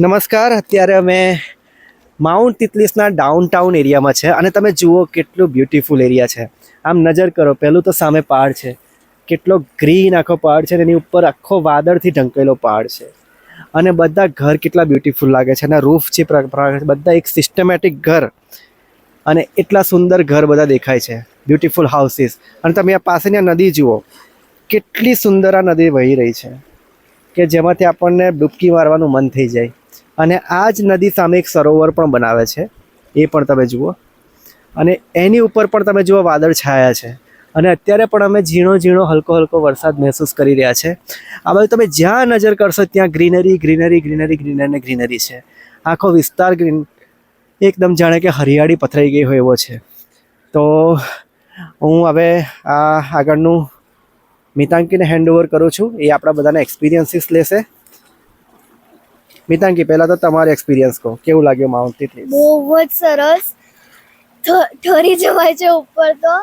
નમસ્કાર. અત્યારે અમે માઉન્ટ તિતલીસના ડાઉનટાઉન એરિયામાં છે અને તમે જુઓ કેટલું બ્યુટીફુલ એરિયા છે. આમ નજર કરો, પહેલું તો સામે પહાડ છે, કેટલો ગ્રીન આખો પહાડ છે, એની ઉપર આખો વાદળથી ઢંકેલો પહાડ છે અને બધા ઘર કેટલા બ્યુટીફુલ લાગે છે અને રૂફ જે બધા એક સિસ્ટમેટિક ઘર અને એટલા સુંદર ઘર બધા દેખાય છે, બ્યુટીફુલ હાઉસીસ. અને તમે આ પાસેની આ નદી જુઓ, કેટલી સુંદર આ નદી વહી રહી છે કે જેમાંથી આપણને ડૂબકી મારવાનું મન થઈ જાય. અને આ જ નદી સામે એક સરોવર પણ બનાવે છે, એ પણ તમે જુઓ. અને એની ઉપર પણ તમે જુઓ વાદળ છાયા છે અને અત્યારે પણ અમે ઝીણો ઝીણો હલકો હલકો વરસાદ મહેસૂસ કરી રહ્યા છે. આ બાજુ તમે જ્યાં નજર કરશો ત્યાં ગ્રીનરી ગ્રીનરી ગ્રીનરી ગ્રીનરી ને ગ્રીનરી છે. આખો વિસ્તાર ગ્રીન, એકદમ જાણે કે હરિયાળી પથરાઈ ગઈ હોય એવો છે. તો હું હવે આ આગળનું મિતાંકીને હેન્ડઓવર કરું છું, એ આપણા બધાના એક્સપિરિયન્સીસ લેશે. મિતાંકી, પહેલા તો તમારો એક્સપિરિયન્સ કહો, કેવું લાગ્યું માઉન્ટ તિતલી? બહુ જ સરસ. ઠરી જવાય છે ઉપર તો.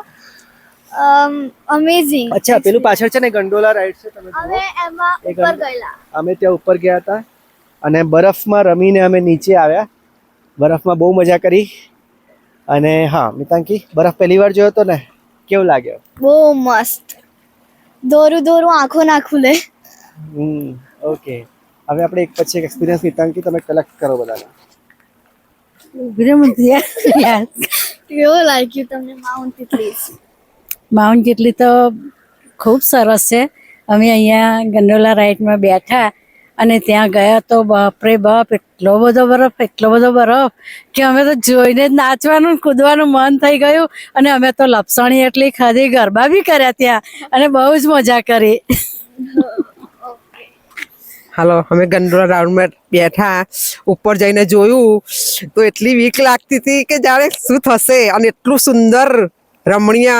અમેઝિંગ. અચ્છા, પેલું પાછળ છે ને ગંડોલા રાઈડ છે, તમે અમે એમાં ઉપર ગયેલા. અમે ત્યાં ઉપર ગયા હતા અને બરફમાં રમીને અમે નીચે આવ્યા. બરફમાં બહુ મજા કરી. અને હા મિતાંકી, બરફ પહેલી વાર જોયો હતો ને, કેવું લાગ્યો? બહુ મસ્ત. દોરું દોરું આંખો ના ખુલે. ઓકે, હવે આપણે એક પછી એક એક્સપિરિયન્સ મિતાંકી તમે કલેક્ટ કરો બધાના. કેવું લાગ્યું તમને માઉન્ટ તિતલીસ? માઉન્ટ તિતલી તો ખૂબ સરસ છે. અમે અહીંયા ગંડોલા રાઈડમાં બેઠા અને ત્યાં ગયા તો બાપરે બાપ, એટલો બધો બરફ કે અમે તો જોઈને જ નાચવાનું ને કૂદવાનું મન થઈ ગયું. અને અમે તો લપસણી એટલી ખાધી, ગરબા બી કર્યા ત્યાં અને બહુ જ મજા કરી. હાલો, અમે ગંડોલા રાઉન્ડમાં બેઠા, ઉપર જઈને જોયું તો એટલી બીક લાગતી હતી કે જાણે શું થશે, અને એટલું સુંદર રમણીય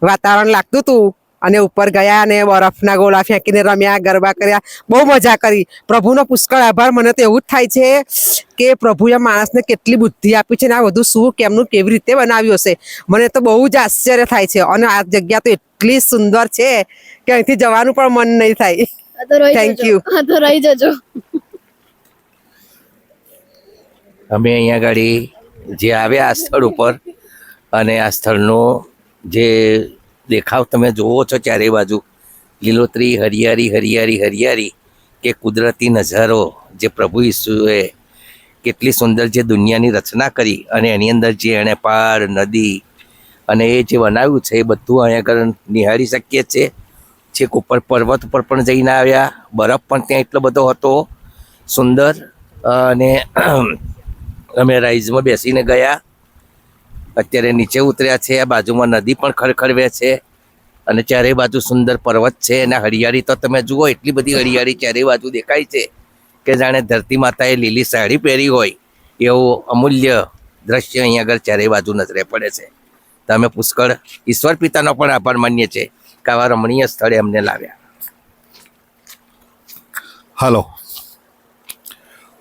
વાતાવરણ લાગતું હતું. અને ઉપર ગયા અને બરફના ગોળા ફેંકીને રમ્યા, ગરબા કર્યા, બહુ મજા કરી. પ્રભુનો પુષ્કળ આભાર. મને તો એવું જ થાય છે કે પ્રભુએ માણસને કેટલી બુદ્ધિ આપી છે ને આ બધું શું કેમનું કેવી રીતે બનાવ્યું હશે. મને તો બહુ જ આશ્ચર્ય થાય છે. અને આ જગ્યા તો એટલી સુંદર છે કે અહીંથી જવાનું પણ મન નહીં થાય. Thank you. તો રહી જજો. અમે અહીંયા ગાડી જે આવ્યા આ સ્થળ ઉપર, અને આ સ્થળનો જે દેખાવ તમે જોવો છો, ચારે બાજુ લીલોતરી, હરિયાળી હરિયાળી હરિયાળી, કે કુદરતી નજારો જે પ્રભુ ઈસુએ કેટલી સુંદર જે દુનિયાની રચના કરી અને એની અંદર જે એણે પહાડ, નદી અને એ જે બનાવ્યું છે એ બધું અહીંયા આગળ નિહાળી શકીએ છીએ. છેક ઉપર પર્વત ઉપર પણ જઈને આવ્યા. બરફ પણ ત્યાં એટલો બધો હતો સુંદર. અને અમે રાઈઝમાં બેસીને ગયા. અત્યારે નીચે ઉતર્યા છે. આ બાજુમાં નદી પણ ખળખળ વહે છે અને ચારે બાજુ સુંદર પર્વત છે. અને હરિયાળી તો તમે જુઓ, એટલી બધી હરિયાળી ચારે બાજુ દેખાય છે કે જાણે ધરતી માતાએ લીલી સાડી પહેરી હોય એવું અમૂલ્ય દ્રશ્ય અહીંયા આગળ ચારે બાજુ નજરે પડે છે. તો અમે પુષ્કળ ઈશ્વર પિતાનો પણ આભાર માનીએ છીએ કે આવા રમણીય સ્થળે અમને લાવ્યા. હલો,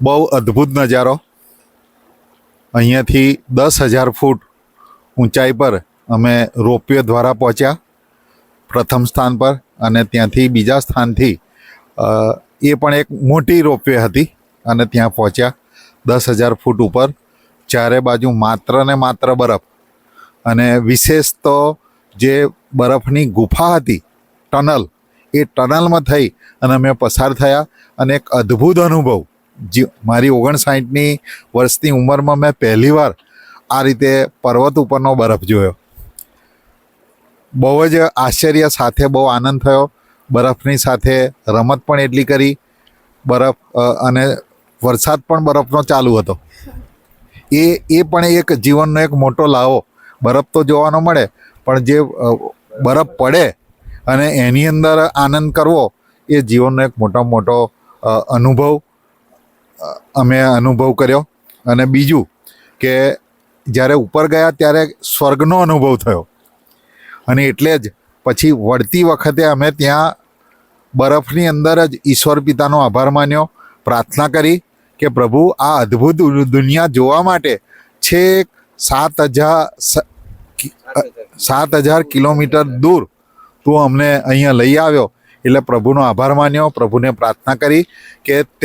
બહુ અદ્ભુત નજારો. અહીંયાથી 10,000 ફૂટ ઊંચાઈ પર અમે રોપવે દ્વારા પહોંચ્યા પ્રથમ સ્થાન પર, અને ત્યાંથી બીજા સ્થાનથી એ પણ એક મોટી રોપવે હતી અને ત્યાં પહોંચ્યા 10,000 ફૂટ ઉપર. ચારે બાજુ માત્ર ને માત્ર બરફ. અને વિશેષ તો જે બરફની ગુફા હતી, ટનલ, એ ટનલમાં થઈ અને અમે પસાર થયા. અને એક અદ્ભુત અનુભવ, જે મારી 59 વર્ષની ઉંમરમાં મેં પહેલીવાર આ રીતે પર્વત ઉપરનો બરફ જોયો. બહુ જ આશ્ચર્ય સાથે બહુ આનંદ થયો. બરફની સાથે રમત પણ એટલી કરી. બરફ અને વરસાદ પણ બરફનો ચાલુ હતો. એ પણ એક જીવનનો એક મોટો લાવો. બરફ તો જોવાનો મળે, પણ જે બરફ પડે અને એની અંદર આનંદ કરવો, એ જીવનનો એક મોટો અનુભવ અમે અનુભવ કર્યો. અને બીજું કે જ્યારે ઉપર ગયા ત્યારે સ્વર્ગનો અનુભવ થયો. અને એટલે જ પછી વળતી વખતે અમે ત્યાં બરફની અંદર જ ઈશ્વર પિતાનો આભાર માન્યો, પ્રાર્થના કરી કે પ્રભુ, આ અદ્ભુત દુનિયા જોવા માટે છેક 7,000 કિલોમીટર દૂર તું અમને અહીંયા લઈ આવ્યો. એટલે પ્રભુનો આભાર માન્યો, પ્રભુને પ્રાર્થના કરી કે